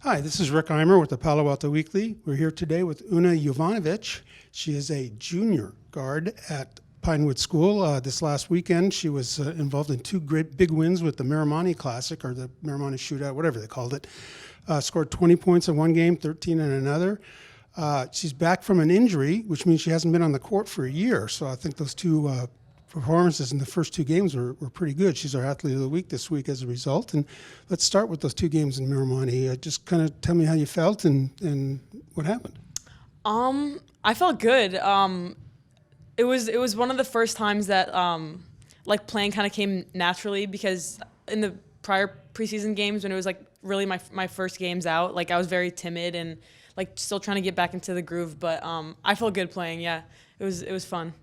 Hi, this is Rick Eymer with the Palo Alto Weekly. We're here today with Una Jovanovic. She is a junior guard at Pinewood School. This last weekend, she was involved in two great big wins with the Miramonte Classic, or the Miramonte Shootout, whatever they called it. Scored 20 points in one game, 13 in another. She's back from an injury, which means she hasn't been on the court for a year. So I think those two performances in the first two games were pretty good. She's our Athlete of the Week this week as a result. And let's start with those two games in Miramonte. Just kind of tell me how you felt and what happened. I felt good. It was one of the first times that like playing kind of came naturally, because in the prior preseason games, when it was like really my first games out, like I was very timid and like still trying to get back into the groove. But I felt good playing. Yeah, it was fun.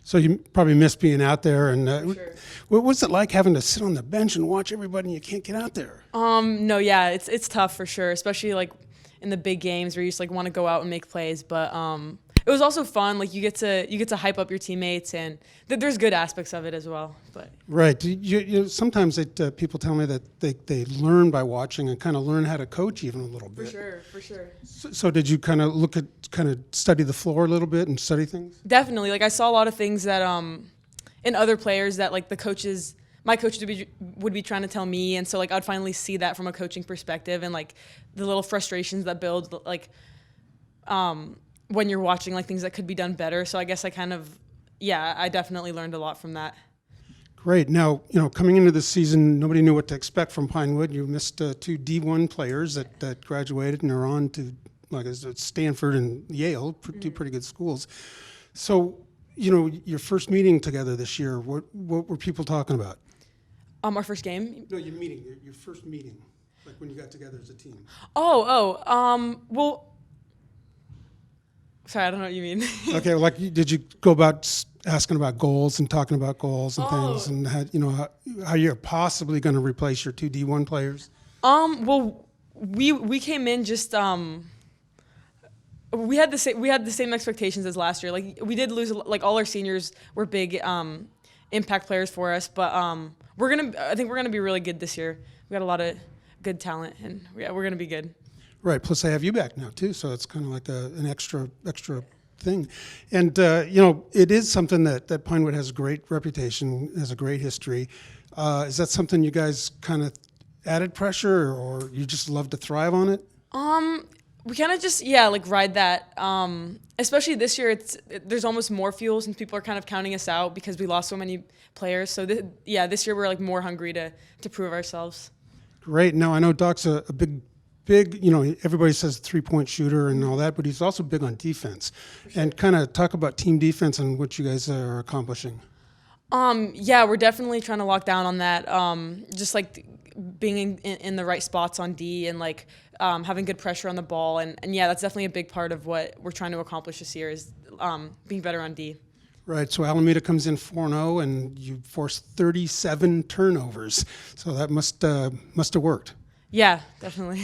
So you probably missed being out there. And Sure. what was it like having to sit on the bench and watch everybody and you can't get out there? No, yeah, it's tough for sure, especially like in the big games where you just like want to go out and make plays. But it was also fun. Like you get to hype up your teammates, and there's good aspects of it as well. But Right. Sometimes people tell me that they learn by watching and kind of learn how to coach even a little bit. for sure. So did you kind of study the floor a little bit and study things? Definitely. Like I saw a lot of things that in other players that like my coaches would be trying to tell me, and so like I'd finally see that from a coaching perspective, and like the little frustrations that build like when you're watching like things that could be done better. So I guess I definitely learned a lot from that. Great. Now, coming into this season, nobody knew what to expect from Pinewood. You missed two D1 players that graduated and are on to, like, Stanford and Yale, two pretty good schools. So, your first meeting together this year, what were people talking about? Our first game. No, your first meeting, like when you got together as a team. Well, sorry, I don't know what you mean. Okay, like did you go about asking about goals and talking about goals and things, and how you're possibly going to replace your two D1 players? Well, we came in just we had the same expectations as last year. Like we did lose, like all our seniors were big impact players for us, but I think we're gonna be really good this year. We got a lot of good talent, and yeah, we're gonna be good. Right. Plus, I have you back now too, so it's kind of like an extra thing. And it is something that Pinewood has a great reputation, has a great history. Is that something you guys kind of added pressure, or you just love to thrive on it? We kind of just like ride that. Especially this year, there's almost more fuel since people are kind of counting us out because we lost so many players. So this year we're like more hungry to prove ourselves. Great. Now I know Doc's a big, everybody says 3-point shooter and all that, but he's also big on defense. Sure. And kind of talk about team defense and what you guys are accomplishing. Yeah, we're definitely trying to lock down on that. Just like being in the right spots on D, and like having good pressure on the ball. And yeah, that's definitely a big part of what we're trying to accomplish this year is being better on D. Right, so Alameda comes in 4-0, and you forced 37 turnovers. So that must have worked. Yeah, definitely.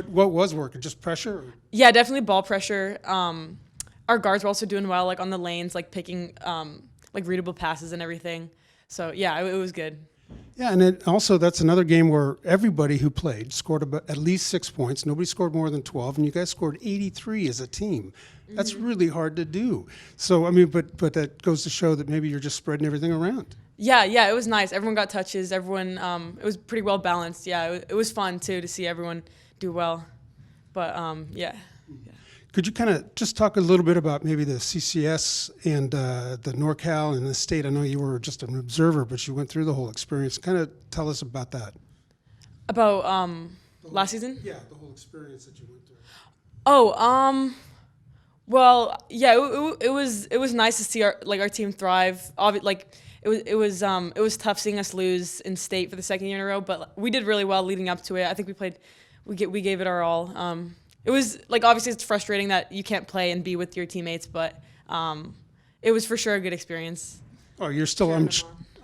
What was working? Just pressure? Or? Yeah, definitely ball pressure. Our guards were also doing well, like on the lanes, like picking like readable passes and everything. So yeah, it was good. Yeah, and that's another game where everybody who played scored at least 6 points. Nobody scored more than 12, and you guys scored 83 as a team. That's really hard to do. So, I mean, but that goes to show that maybe you're just spreading everything around. Yeah, it was nice. Everyone got touches. Everyone, it was pretty well balanced. Yeah, it was fun, too, to see everyone do well. But, yeah. Could you kind of just talk a little bit about maybe the CCS and the NorCal and the state? I know you were just an observer, but you went through the whole experience. Kind of tell us about that. About last season? Yeah, the whole experience that you went through. Well, yeah, it was nice to see our team thrive. It was tough seeing us lose in state for the second year in a row, but we did really well leading up to it. I think we gave it our all. It was like, obviously it's frustrating that you can't play and be with your teammates, but it was for sure a good experience. Oh, you're still. I'm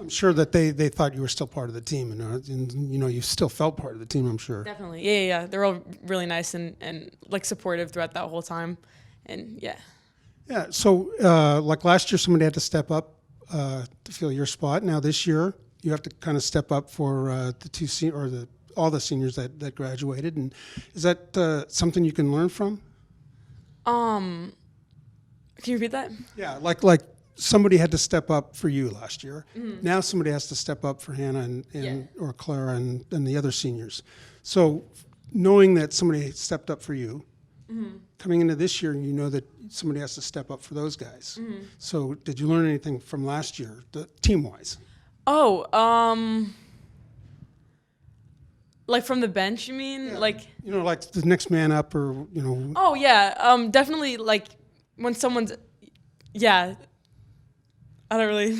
sure that they thought you were still part of the team, and you still felt part of the team. I'm sure. Definitely, yeah. They're all really nice and like supportive throughout that whole time, and yeah. Yeah. So like last year, somebody had to step up to fill your spot. Now this year, you have to kind of step up for the all the seniors that graduated. And is that something you can learn from? Can you repeat that? Yeah, like somebody had to step up for you last year. Now somebody has to step up for Hannah and or Clara and the other seniors. So knowing that somebody stepped up for you, coming into this year, you know that somebody has to step up for those guys. So did you learn anything from last year, team-wise? Oh, like from the bench, you mean? Yeah. Like, Like the next man up, or oh yeah, definitely. Like when someone's, yeah. I don't really.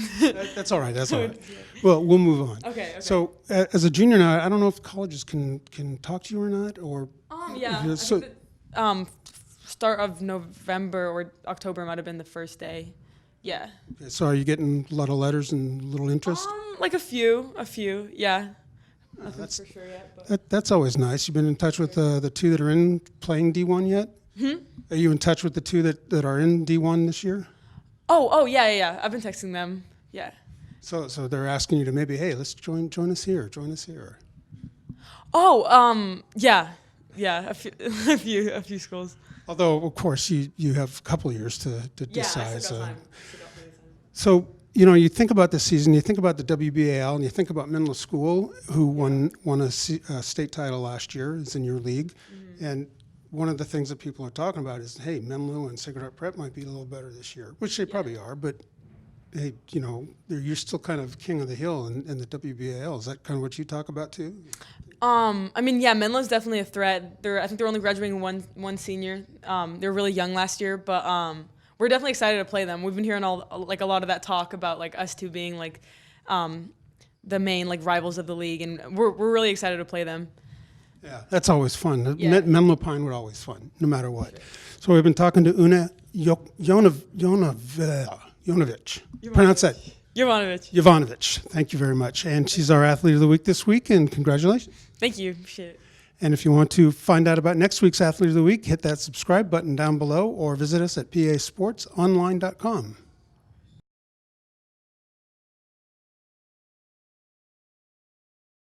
That's all right. That's all right. Well, we'll move on. Okay. So as a junior now, I don't know if colleges can talk to you or not, or Yeah. So I think that, start of November or October might have been the first day. Yeah. okay, so are you getting a lot of letters and little interest? Like a few. Yeah. Nothing that's- for sure yet. But. That's always nice. You've been in touch with the two that are in playing D1 yet? Are you in touch with the two that are in D1 this year? Oh yeah. I've been texting them. Yeah. So they're asking you to maybe, hey, let's join us here. Oh, yeah. A few schools. Although of course you have a couple of years to decide. I still got time. So you think about this season, you think about the WBAL, and you think about Menlo School, who won a state title last year, is in your league, and one of the things that people are talking about is, hey, Menlo and Sacred Heart Prep might be a little better this year, which they probably are, but hey, you're still kind of king of the hill in the WBAL. Is that kind of what you talk about too? I mean, yeah, Menlo's definitely a threat. I think they're only graduating one senior. They were really young last year, but we're definitely excited to play them. We've been hearing a lot of that talk about like us two being like the main like rivals of the league, and we're really excited to play them. Yeah, that's always fun. Yeah. Menlo Pinewood always fun, no matter what. So we've been talking to Una Jovanovic. Pronounce that. Jovanovic. Thank you very much. And she's our Athlete of the Week this week, and congratulations. Thank you. Appreciate it. And if you want to find out about next week's Athlete of the Week, hit that subscribe button down below or visit us at pasportsonline.com.